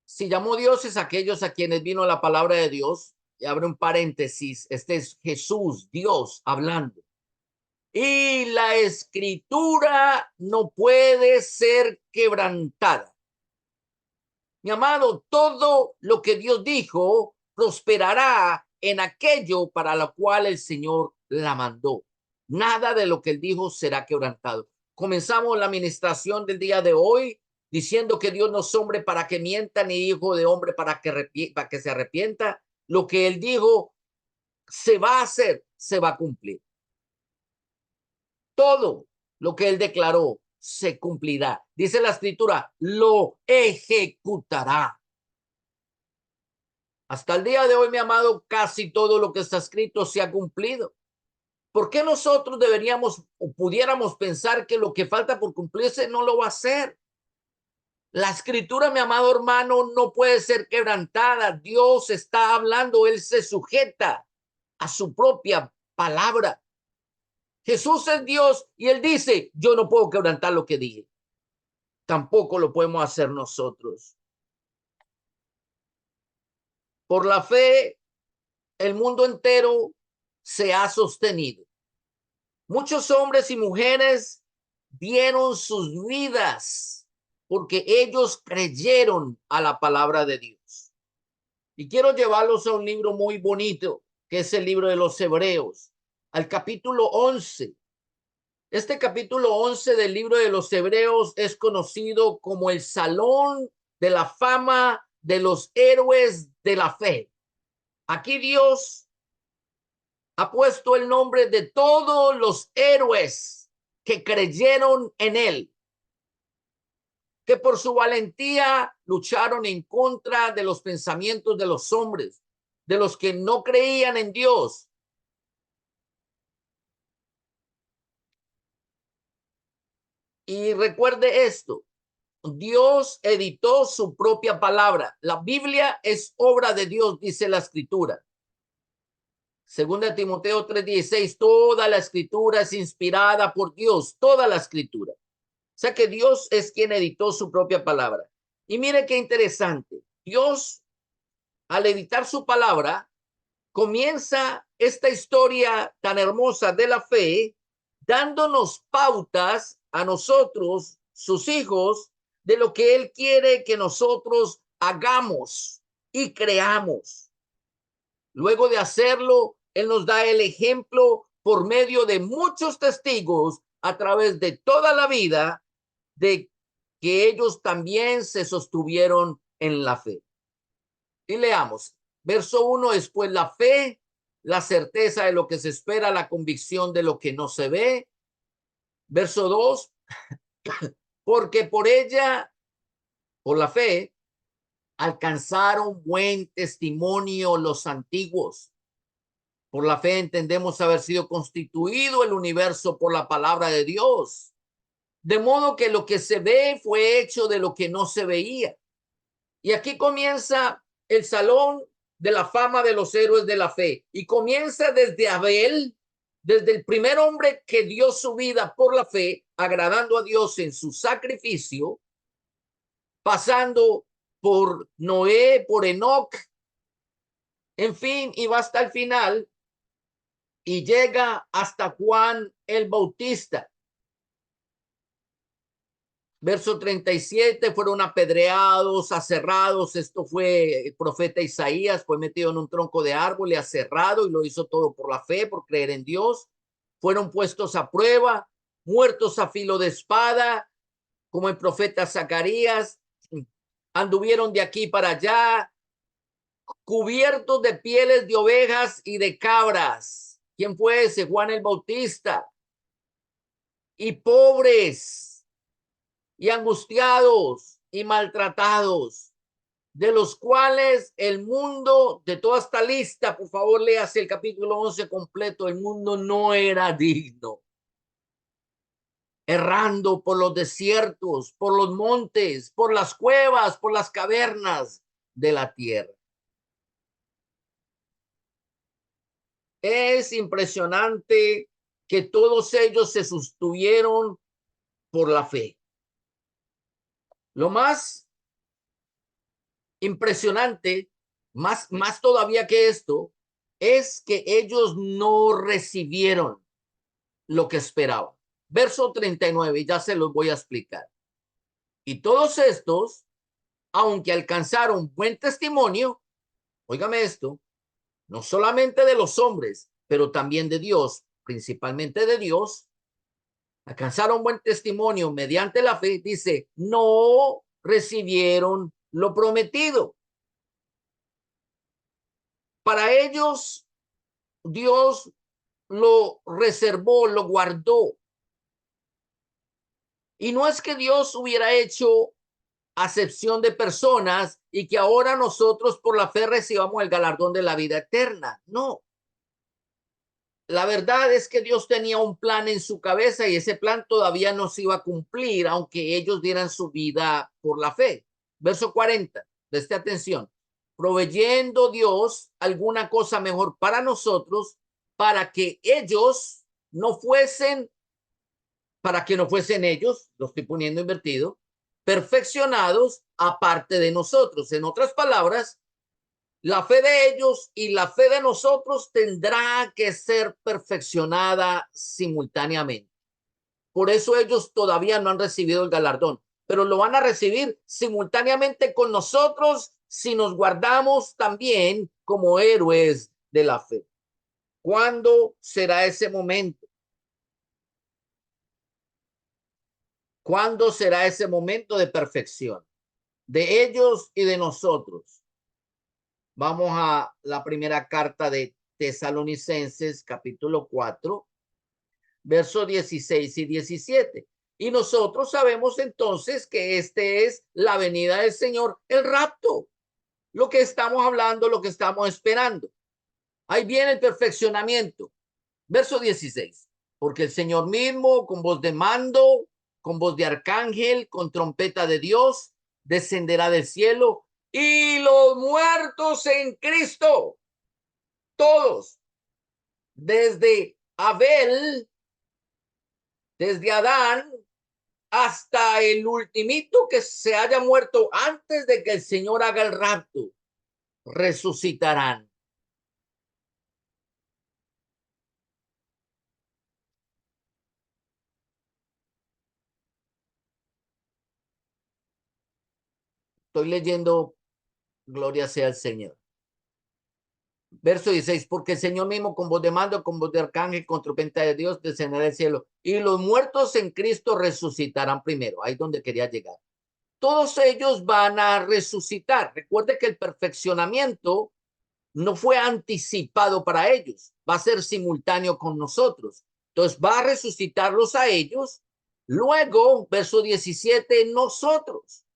Si llamó dioses a aquellos a quienes vino la palabra de Dios, y abre un paréntesis, este es Jesús, Dios hablando. Y la escritura no puede ser quebrantada. Mi amado, todo lo que Dios dijo prosperará en aquello para lo cual el Señor la mandó. Nada de lo que él dijo será quebrantado. Comenzamos la administración del día de hoy diciendo que Dios no es hombre para que mienta, ni hijo de hombre para que se arrepienta. Lo que él dijo se va a hacer, se va a cumplir. Todo lo que él declaró se cumplirá. Dice la escritura, lo ejecutará. Hasta el día de hoy, mi amado, casi todo lo que está escrito se ha cumplido. ¿Por qué nosotros deberíamos o pudiéramos pensar que lo que falta por cumplirse no lo va a hacer? La escritura, mi amado hermano, no puede ser quebrantada. Dios está hablando, él se sujeta a su propia palabra. Jesús es Dios y él dice, yo no puedo quebrantar lo que dije. Tampoco lo podemos hacer nosotros. Por la fe, el mundo entero se ha sostenido. Muchos hombres y mujeres dieron sus vidas porque ellos creyeron a la palabra de Dios. Y quiero llevarlos a un libro muy bonito, que es el libro de los Hebreos, al capítulo 11. Este capítulo 11 del libro de los Hebreos es conocido como el Salón de la Fama de los Héroes de la Fe. Aquí Dios ha puesto el nombre de todos los héroes que creyeron en él, que por su valentía lucharon en contra de los pensamientos de los hombres, de los que no creían en Dios. Y recuerde esto, Dios editó su propia palabra. La Biblia es obra de Dios, dice la escritura. Segunda Timoteo 3:16, toda la escritura es inspirada por Dios, toda la escritura. O sea que Dios es quien editó su propia palabra. Y mire qué interesante. Dios, al editar su palabra, comienza esta historia tan hermosa de la fe, dándonos pautas a nosotros, sus hijos, de lo que Él quiere que nosotros hagamos y creamos. Luego de hacerlo, Él nos da el ejemplo por medio de muchos testigos a través de toda la vida de que ellos también se sostuvieron en la fe. Y leamos, verso 1, después la fe, la certeza de lo que se espera, la convicción de lo que no se ve. Verso 2, porque por ella, por la fe, alcanzaron buen testimonio los antiguos. Por la fe entendemos haber sido constituido el universo por la palabra de Dios. De modo que lo que se ve fue hecho de lo que no se veía. Y aquí comienza el salón de la fama de los héroes de la fe. Y comienza desde Abel, desde el primer hombre que dio su vida por la fe, agradando a Dios en su sacrificio, pasando por Noé, por Enoc, en fin, y va hasta el final y llega hasta Juan el Bautista. Verso 37, fueron apedreados, aserrados. Esto fue el profeta Isaías, fue metido en un tronco de árbol y aserrado, y lo hizo todo por la fe, por creer en Dios. Fueron puestos a prueba, muertos a filo de espada, como el profeta Zacarías. Anduvieron de aquí para allá, cubiertos de pieles de ovejas y de cabras. ¿Quién fue ese? Juan el Bautista. Y pobres, y angustiados y maltratados. de los cuales el mundo, de toda esta lista, por favor, léase el capítulo 11 completo, el mundo no era digno, errando por los desiertos, por los montes, por las cuevas, por las cavernas de la tierra. Es impresionante que todos ellos se sostuvieron por la fe. Lo más impresionante, más todavía que esto, es que ellos no recibieron lo que esperaban. Verso 39, ya se los voy a explicar. Y todos estos, aunque alcanzaron buen testimonio, óigame esto, no solamente de los hombres, pero también de Dios, principalmente de Dios, alcanzaron buen testimonio mediante la fe, dice, no recibieron lo prometido. Para ellos, Dios lo reservó, lo guardó. Y no es que Dios hubiera hecho acepción de personas y que ahora nosotros por la fe recibamos el galardón de la vida eterna. No. La verdad es que Dios tenía un plan en su cabeza y ese plan todavía no se iba a cumplir, aunque ellos dieran su vida por la fe. Verso 40, preste atención. Proveyendo Dios alguna cosa mejor para nosotros, para que ellos no fuesen, para que no fuesen ellos, lo estoy poniendo invertido, perfeccionados aparte de nosotros. En otras palabras, la fe de ellos y la fe de nosotros tendrá que ser perfeccionada simultáneamente. Por eso ellos todavía no han recibido el galardón, pero lo van a recibir simultáneamente con nosotros si nos guardamos también como héroes de la fe. ¿Cuándo será ese momento? ¿Cuándo será ese momento de perfección de ellos y de nosotros? Vamos a la primera carta de Tesalonicenses, capítulo 4, versos 16 y 17. Y nosotros sabemos entonces que este es la venida del Señor, el rapto, lo que estamos hablando, lo que estamos esperando. Ahí viene el perfeccionamiento. Verso 16. Porque el Señor mismo, con voz de mando, con voz de arcángel, con trompeta de Dios, descenderá del cielo y los muertos en Cristo, todos, desde Abel, desde Adán, hasta el ultimito que se haya muerto antes de que el Señor haga el rapto, resucitarán. Estoy leyendo, gloria sea al Señor. Verso 16, porque el Señor mismo con voz de mando, con voz de arcángel, con trompeta de Dios, descenderá del cielo. Y los muertos en Cristo resucitarán primero. Ahí es donde quería llegar. Todos ellos van a resucitar. Recuerde que el perfeccionamiento no fue anticipado para ellos, va a ser simultáneo con nosotros. Entonces va a resucitarlos a ellos. Luego, verso 17, nosotros,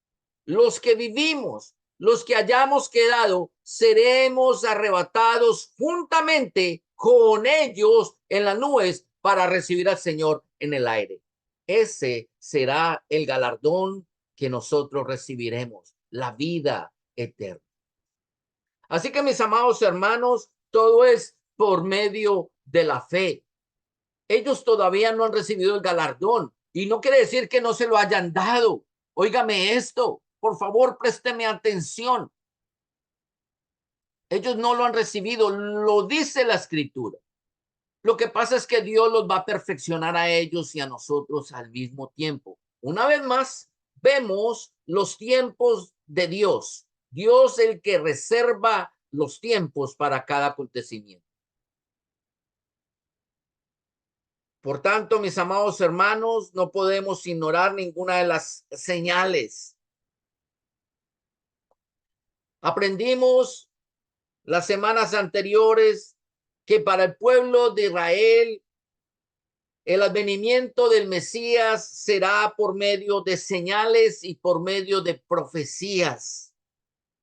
los que vivimos, los que hayamos quedado, seremos arrebatados juntamente con ellos en las nubes para recibir al Señor en el aire. Ese será el galardón que nosotros recibiremos, la vida eterna. Así que mis amados hermanos, todo es por medio de la fe. Ellos todavía no han recibido el galardón y no quiere decir que no se lo hayan dado. Óigame esto, por favor, présteme atención. Ellos no lo han recibido, lo dice la escritura. Lo que pasa es que Dios los va a perfeccionar a ellos y a nosotros al mismo tiempo. Una vez más, vemos los tiempos de Dios. Dios el que reserva los tiempos para cada acontecimiento. Por tanto, mis amados hermanos, no podemos ignorar ninguna de las señales. Aprendimos las semanas anteriores que para el pueblo de Israel el advenimiento del Mesías será por medio de señales y por medio de profecías.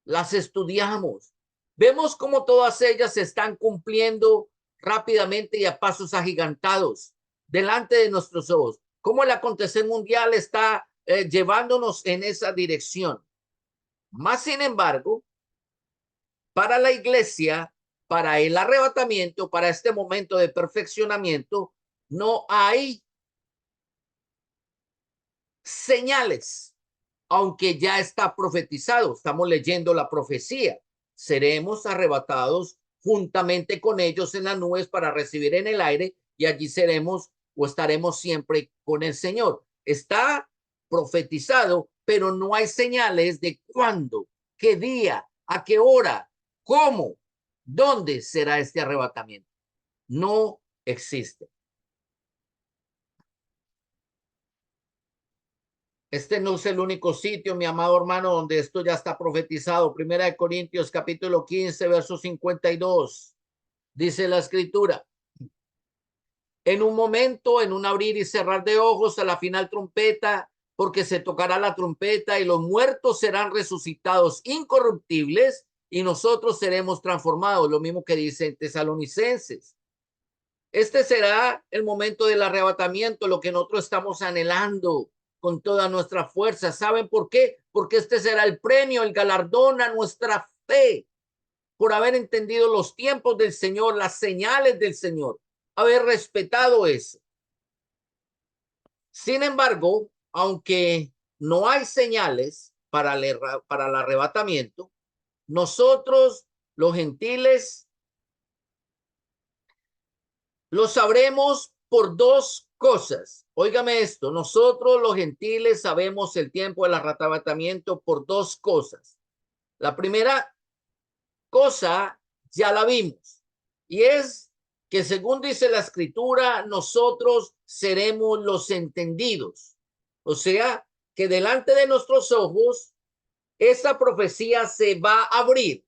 las estudiamos, vemos cómo todas ellas se están cumpliendo rápidamente y a pasos agigantados delante de nuestros ojos, cómo el acontecer mundial está llevándonos en esa dirección. Más sin embargo, para la iglesia, para el arrebatamiento, para este momento de perfeccionamiento, no hay señales, aunque ya está profetizado. Estamos leyendo la profecía. Seremos arrebatados juntamente con ellos en las nubes para recibir en el aire y allí seremos o estaremos siempre con el Señor. Está profetizado, pero no hay señales de cuándo, qué día, a qué hora, cómo, dónde será este arrebatamiento. No existe. Este no es el único sitio, mi amado hermano, donde esto ya está profetizado. Primera de Corintios, capítulo 15, verso 52. Dice la escritura: en un momento, en un abrir y cerrar de ojos, a la final trompeta, porque se tocará la trompeta y los muertos serán resucitados incorruptibles y nosotros seremos transformados. Lo mismo que dice en Tesalonicenses. Este será el momento del arrebatamiento, lo que nosotros estamos anhelando con toda nuestra fuerza. ¿Saben por qué? Porque este será el premio, el galardón a nuestra fe por haber entendido los tiempos del Señor, las señales del Señor, haber respetado eso. Sin embargo, aunque no hay señales para el arrebatamiento, nosotros, los gentiles, lo sabremos por dos cosas. Óigame esto, nosotros los gentiles sabemos el tiempo del arrebatamiento por dos cosas. La primera cosa ya la vimos y es que según dice la escritura, nosotros seremos los entendidos. O sea, que delante de nuestros ojos, esa profecía se va a abrir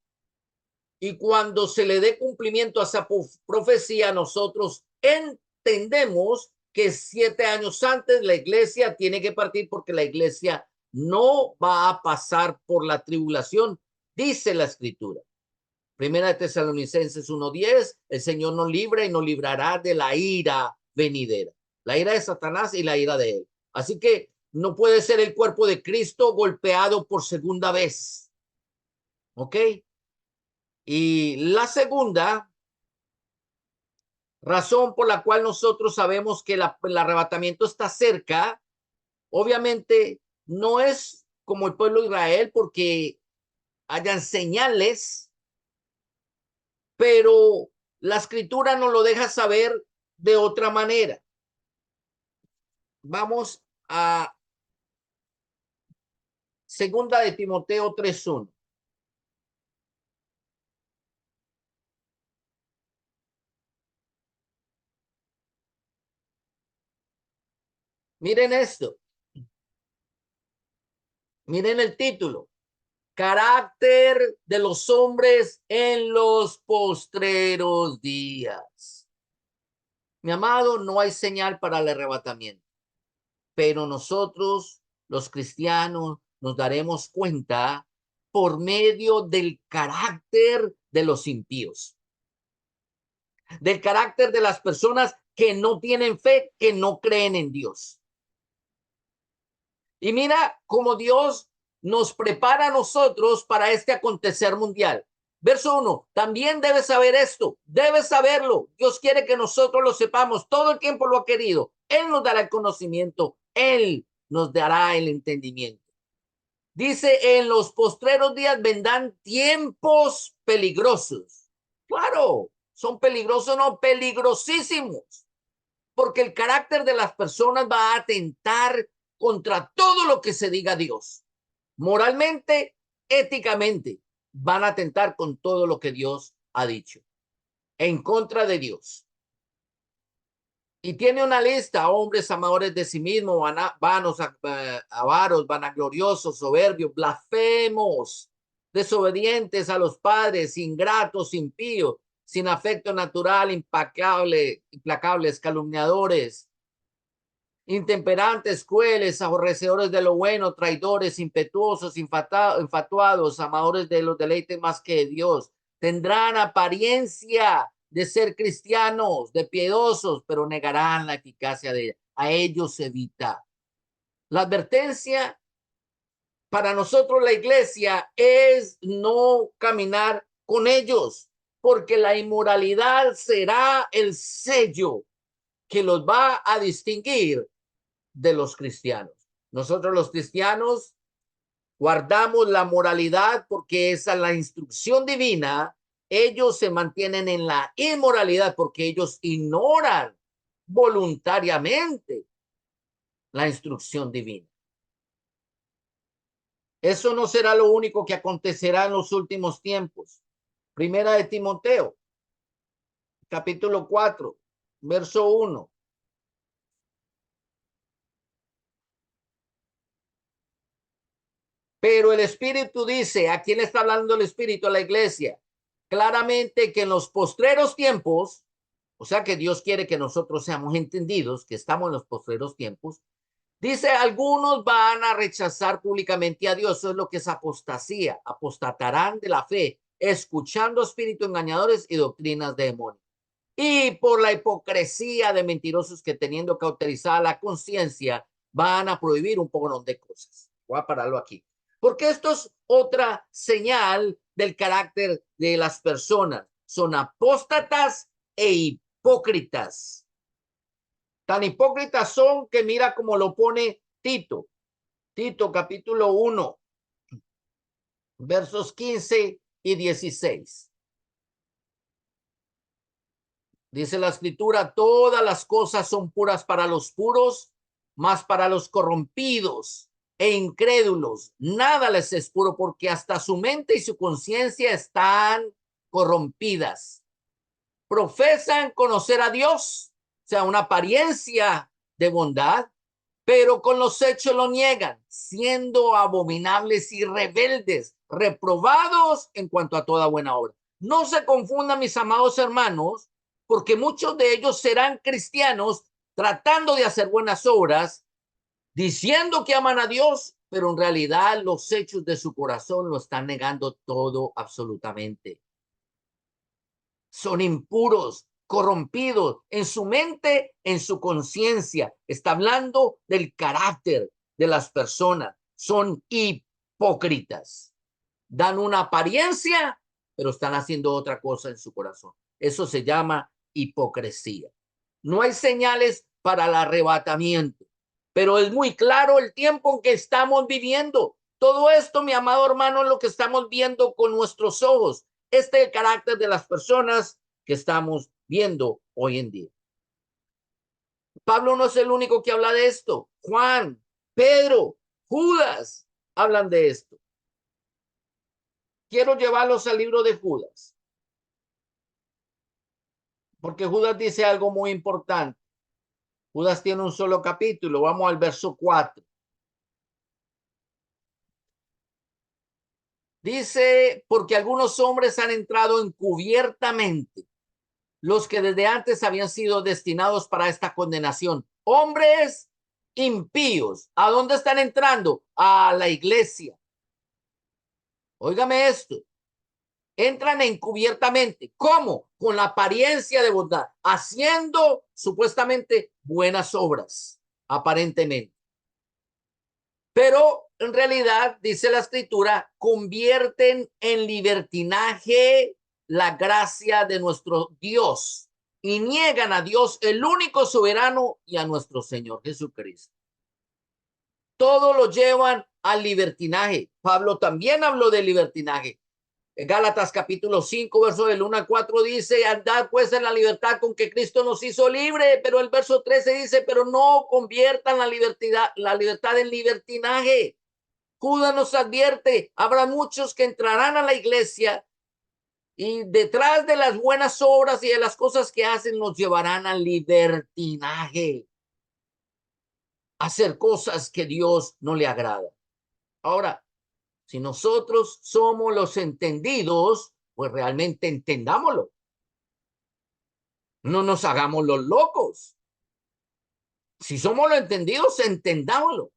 y cuando se le dé cumplimiento a esa profecía, nosotros entendemos que 7 años antes la iglesia tiene que partir porque la iglesia no va a pasar por la tribulación, dice la escritura. Primera de Tesalonicenses 1:10, el Señor nos libra y nos librará de la ira venidera, la ira de Satanás y la ira de él. Así que no puede ser el cuerpo de Cristo golpeado por segunda vez. ¿Ok? Y la segunda razón por la cual nosotros sabemos que el arrebatamiento está cerca, obviamente no es como el pueblo de Israel porque hayan señales, pero la escritura nos lo deja saber de otra manera. Vamos a segunda de Timoteo 3:1. Miren esto, miren el título: carácter de los hombres en los postreros días. Mi amado, no hay señal para el arrebatamiento, pero nosotros, los cristianos, nos daremos cuenta por medio del carácter de los impíos, del carácter de las personas que no tienen fe, que no creen en Dios. Y mira cómo Dios nos prepara a nosotros para este acontecer mundial. Verso 1, también debes saber esto, debes saberlo. Dios quiere que nosotros lo sepamos, todo el tiempo lo ha querido. Él nos dará el conocimiento, Él nos dará el entendimiento. Dice, en los postreros días vendrán tiempos peligrosos. Claro, son peligrosos, no, peligrosísimos, porque el carácter de las personas va a atentar contra todo lo que se diga Dios. Moralmente, éticamente, van a atentar con todo lo que Dios ha dicho, en contra de Dios. Y tiene una lista: hombres amadores de sí mismos, vanos, avaros, vanagloriosos, soberbios, blasfemos, desobedientes a los padres, ingratos, impíos, sin afecto natural, implacables, calumniadores, intemperantes, crueles, aborrecedores de lo bueno, traidores, impetuosos, infatuados, amadores de los deleites más que de Dios. Tendrán apariencia de ser cristianos, de piedosos, pero negarán la eficacia de ella. A ellos se evita. La advertencia para nosotros, la iglesia, es no caminar con ellos, porque la inmoralidad será el sello que los va a distinguir de los cristianos. Nosotros los cristianos guardamos la moralidad porque esa es la instrucción divina. Ellos se mantienen en la inmoralidad porque ellos ignoran voluntariamente la instrucción divina. Eso no será lo único que acontecerá en los últimos tiempos. Primera de Timoteo, capítulo 4, verso 1. Pero el Espíritu dice, ¿a quién está hablando el Espíritu? A la iglesia. Claramente que en los postreros tiempos, o sea que Dios quiere que nosotros seamos entendidos, que estamos en los postreros tiempos, dice, algunos van a rechazar públicamente a Dios. Eso es lo que es apostasía. Apostatarán de la fe, escuchando espíritus engañadores y doctrinas de demonios. Y por la hipocresía de mentirosos que teniendo cauterizada la conciencia, van a prohibir un poco de cosas. Voy a pararlo aquí. Porque esto es otra señal del carácter de las personas. Son apóstatas e hipócritas. Tan hipócritas son que mira como lo pone Tito. Tito capítulo 1, versos 15 y 16. Dice la escritura, todas las cosas son puras para los puros, mas para los corrompidos e incrédulos, nada les es puro porque hasta su mente y su conciencia están corrompidas. Profesan conocer a Dios, o sea, una apariencia de bondad, pero con los hechos lo niegan, siendo abominables y rebeldes, reprobados en cuanto a toda buena obra. No se confundan, mis amados hermanos, porque muchos de ellos serán cristianos tratando de hacer buenas obras, diciendo que aman a Dios, pero en realidad los hechos de su corazón lo están negando todo absolutamente. Son impuros, corrompidos en su mente, en su conciencia. Está hablando del carácter de las personas. Son hipócritas. Dan una apariencia, pero están haciendo otra cosa en su corazón. Eso se llama hipocresía. No hay señales para el arrebatamiento, pero es muy claro el tiempo en que estamos viviendo. Todo esto, mi amado hermano, es lo que estamos viendo con nuestros ojos. Este es el carácter de las personas que estamos viendo hoy en día. Pablo no es el único que habla de esto. Juan, Pedro, Judas hablan de esto. Quiero llevarlos al libro de Judas, porque Judas dice algo muy importante. Judas tiene un solo capítulo. Vamos al verso 4. Dice, porque algunos hombres han entrado encubiertamente, los que desde antes habían sido destinados para esta condenación. Hombres impíos. ¿A dónde están entrando? A la iglesia. Óigame esto. Entran encubiertamente. ¿Cómo? Con la apariencia de bondad, haciendo supuestamente buenas obras, aparentemente. Pero en realidad, dice la escritura, convierten en libertinaje la gracia de nuestro Dios y niegan a Dios, el único soberano, y a nuestro Señor Jesucristo. Todo lo llevan al libertinaje. Pablo también habló de libertinaje. Gálatas capítulo 5, verso del 1 al 4 dice, andad pues en la libertad con que Cristo nos hizo libre, pero el verso 13 dice, pero no conviertan la libertad en libertinaje. Judas nos advierte, habrá muchos que entrarán a la iglesia y detrás de las buenas obras y de las cosas que hacen nos llevarán al libertinaje, a hacer cosas que Dios no le agrada. Ahora, si nosotros somos los entendidos, pues realmente entendámoslo. No nos hagamos los locos. Si somos los entendidos, entendámoslo.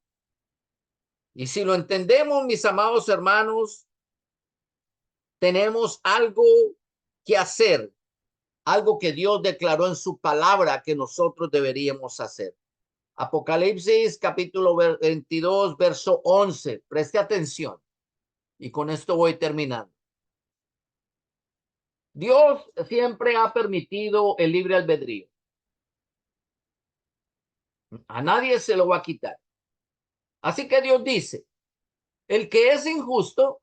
Y si lo entendemos, mis amados hermanos, tenemos algo que hacer, algo que Dios declaró en su palabra que nosotros deberíamos hacer. Apocalipsis capítulo 22, verso 11. Preste atención. Y con esto voy terminando. Dios siempre ha permitido el libre albedrío. A nadie se lo va a quitar. Así que Dios dice, el que es injusto,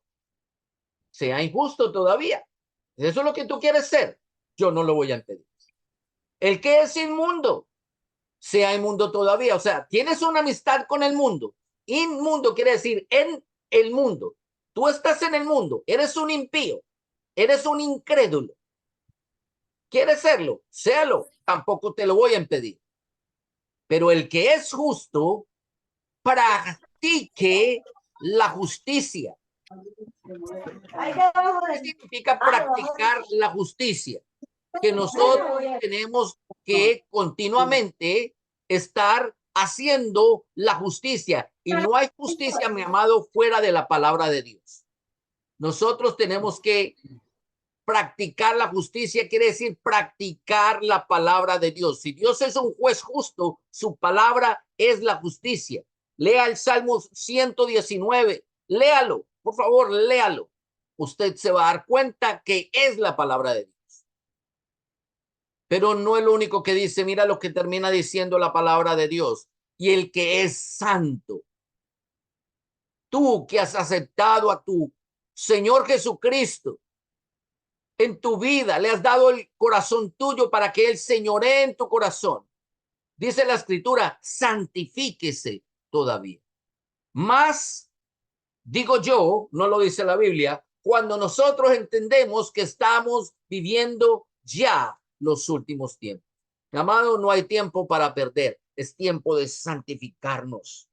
sea injusto todavía. Eso es lo que tú quieres ser. Yo no lo voy a impedir. El que es inmundo, sea inmundo todavía. O sea, tienes una amistad con el mundo. Inmundo quiere decir en el mundo. Tú estás en el mundo. Eres un impío. Eres un incrédulo. ¿Quieres serlo? Séalo. Tampoco te lo voy a impedir. Pero el que es justo, practique la justicia. ¿Qué significa practicar la justicia? Que nosotros tenemos que continuamente estar haciendo la justicia. Y no hay justicia, mi amado, fuera de la palabra de Dios. Nosotros tenemos que practicar la justicia, quiere decir practicar la palabra de Dios. Si Dios es un juez justo, su palabra es la justicia. Lea el Salmo 119, léalo, por favor, léalo. Usted se va a dar cuenta que es la palabra de Dios. Pero no es lo único que dice, mira lo que termina diciendo la palabra de Dios. Y el que es santo, tú que has aceptado a tu Señor Jesucristo en tu vida, le has dado el corazón tuyo para que Él señoree en tu corazón. Dice la Escritura, santifíquese todavía. Más, digo yo, no lo dice la Biblia, cuando nosotros entendemos que estamos viviendo ya los últimos tiempos. Amado, no hay tiempo para perder, es tiempo de santificarnos,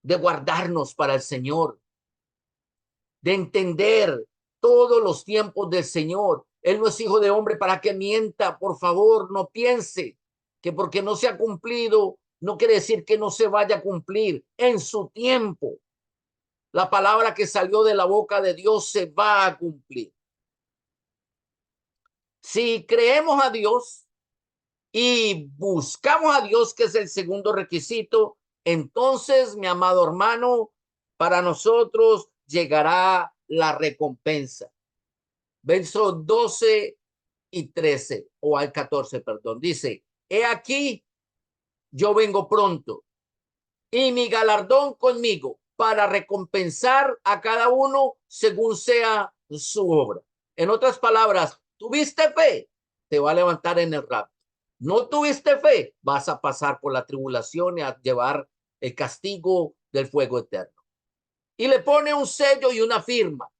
de guardarnos para el Señor, de entender todos los tiempos del Señor. Él no es hijo de hombre para que mienta. Por favor, no piense que porque no se ha cumplido, no quiere decir que no se vaya a cumplir en su tiempo. La palabra que salió de la boca de Dios se va a cumplir. Si creemos a Dios y buscamos a Dios, que es el segundo requisito, entonces, mi amado hermano, para nosotros llegará la recompensa. Verso 12 y 13, o al 14, perdón, dice, he aquí, yo vengo pronto, y mi galardón conmigo, para recompensar a cada uno según sea su obra. En otras palabras, ¿tuviste fe? Te va a levantar en el rapto. ¿No tuviste fe? Vas a pasar por la tribulación y a llevar el castigo del fuego eterno. Y le pone un sello y una firma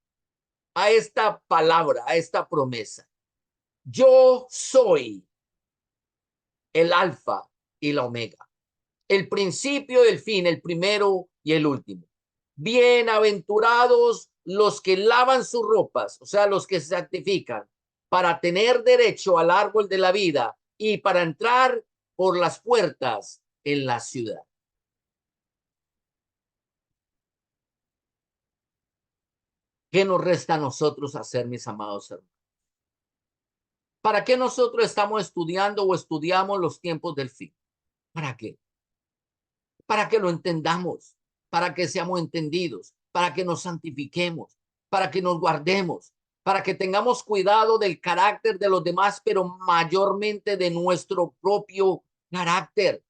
a esta palabra, a esta promesa. Yo soy el alfa y la omega, el principio y el fin, el primero y el último. Bienaventurados los que lavan sus ropas, o sea, los que se santifican, para tener derecho al árbol de la vida y para entrar por las puertas en la ciudad. ¿Qué nos resta a nosotros hacer, mis amados hermanos? ¿Para qué nosotros estamos estudiando o estudiamos los tiempos del fin? ¿Para qué? Para que lo entendamos, para que seamos entendidos, para que nos santifiquemos, para que nos guardemos, para que tengamos cuidado del carácter de los demás, pero mayormente de nuestro propio carácter,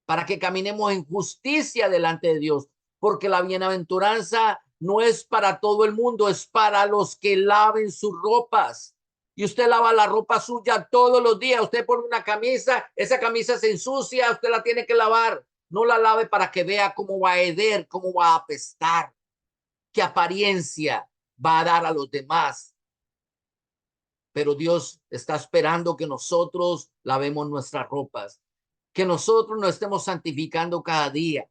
para que caminemos en justicia delante de Dios, porque la bienaventuranza no es para todo el mundo, es para los que laven sus ropas. Y usted lava la ropa suya todos los días. Usted pone una camisa, esa camisa se ensucia, usted la tiene que lavar. No la lave para que vea cómo va a heder, cómo va a apestar, qué apariencia va a dar a los demás. Pero Dios está esperando que nosotros lavemos nuestras ropas, que nosotros nos estemos santificando cada día,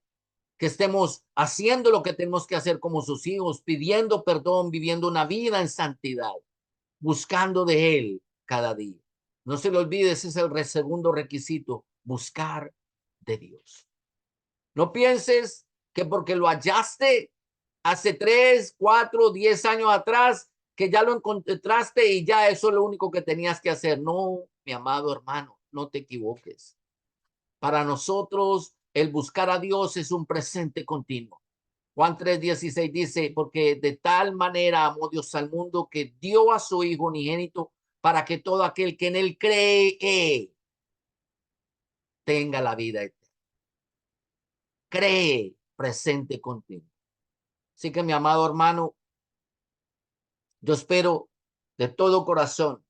que estemos haciendo lo que tenemos que hacer como sus hijos, pidiendo perdón, viviendo una vida en santidad, buscando de Él cada día. No se le olvide, ese es el segundo requisito, buscar de Dios. No pienses que porque lo hallaste hace 3, 4, 10 años atrás, que ya lo encontraste y ya eso es lo único que tenías que hacer. No, mi amado hermano, no te equivoques. Para nosotros, el buscar a Dios es un presente continuo. Juan 3:16 dice, porque de tal manera amó Dios al mundo que dio a su Hijo unigénito para que todo aquel que en él cree tenga la vida eterna. Cree presente contigo. Así que mi amado hermano, yo espero de todo corazón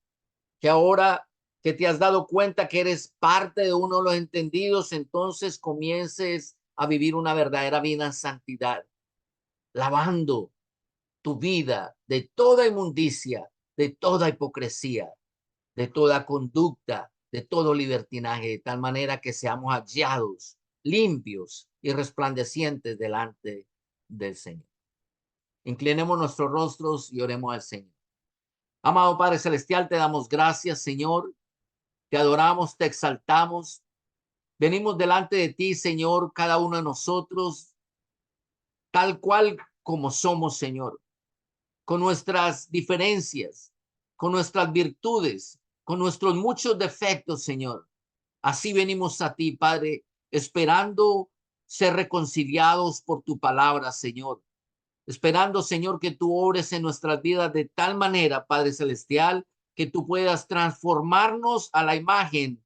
que ahora que te has dado cuenta que eres parte de uno de los entendidos, entonces comiences a vivir una verdadera vida en santidad, lavando tu vida de toda inmundicia, de toda hipocresía, de toda conducta, de todo libertinaje, de tal manera que seamos hallados limpios y resplandecientes delante del Señor. Inclinemos nuestros rostros y oremos al Señor. Amado Padre Celestial, te damos gracias, Señor. Te adoramos, te exaltamos. Venimos delante de ti, Señor, cada uno de nosotros, tal cual como somos, Señor, con nuestras diferencias, con nuestras virtudes, con nuestros muchos defectos, Señor. Así venimos a ti, Padre, esperando ser reconciliados por tu palabra, Señor. Esperando, Señor, que tú obres en nuestras vidas de tal manera, Padre Celestial, que tú puedas transformarnos a la imagen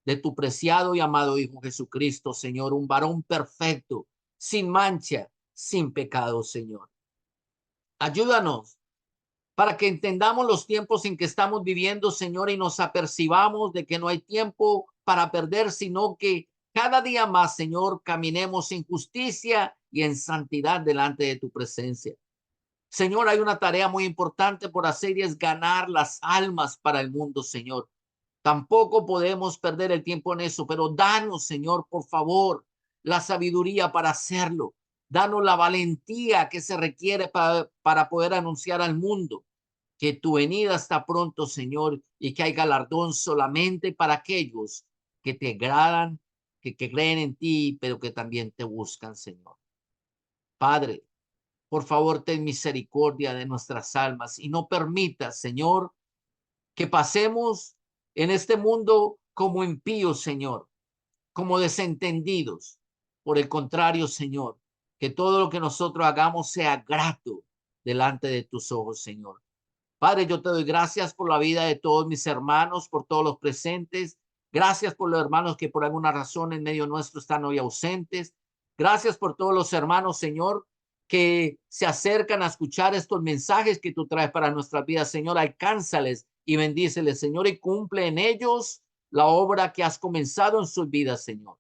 de tu preciado y amado Hijo Jesucristo, Señor, un varón perfecto, sin mancha, sin pecado, Señor. Ayúdanos para que entendamos los tiempos en que estamos viviendo, Señor, y nos apercibamos de que no hay tiempo para perder, sino que cada día más, Señor, caminemos en justicia y en santidad delante de tu presencia. Señor, hay una tarea muy importante por hacer y es ganar las almas para el mundo, Señor. Tampoco podemos perder el tiempo en eso, pero danos, Señor, por favor, la sabiduría para hacerlo. Danos la valentía que se requiere para poder anunciar al mundo que tu venida está pronto, Señor, y que hay galardón solamente para aquellos que te agradan, que creen en ti, pero que también te buscan, Señor. Padre, por favor, ten misericordia de nuestras almas y no permitas, Señor, que pasemos en este mundo como impíos, Señor, como desentendidos. Por el contrario, Señor, que todo lo que nosotros hagamos sea grato delante de tus ojos, Señor. Padre, yo te doy gracias por la vida de todos mis hermanos, por todos los presentes. Gracias por los hermanos que por alguna razón en medio nuestro están hoy ausentes. Gracias por todos los hermanos, Señor, que se acercan a escuchar estos mensajes que tú traes para nuestras vidas. Señor, alcánzales y bendíceles, Señor, y cumple en ellos la obra que has comenzado en sus vidas, Señor.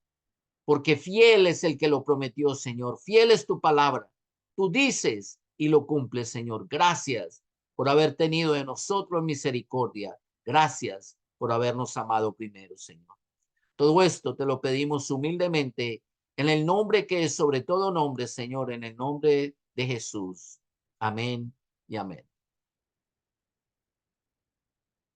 Porque fiel es el que lo prometió, Señor. Fiel es tu palabra. Tú dices y lo cumples, Señor. Gracias por haber tenido de nosotros misericordia. Gracias por habernos amado primero, Señor. Todo esto te lo pedimos humildemente en el nombre que es sobre todo nombre, Señor, en el nombre de Jesús. Amén y amén.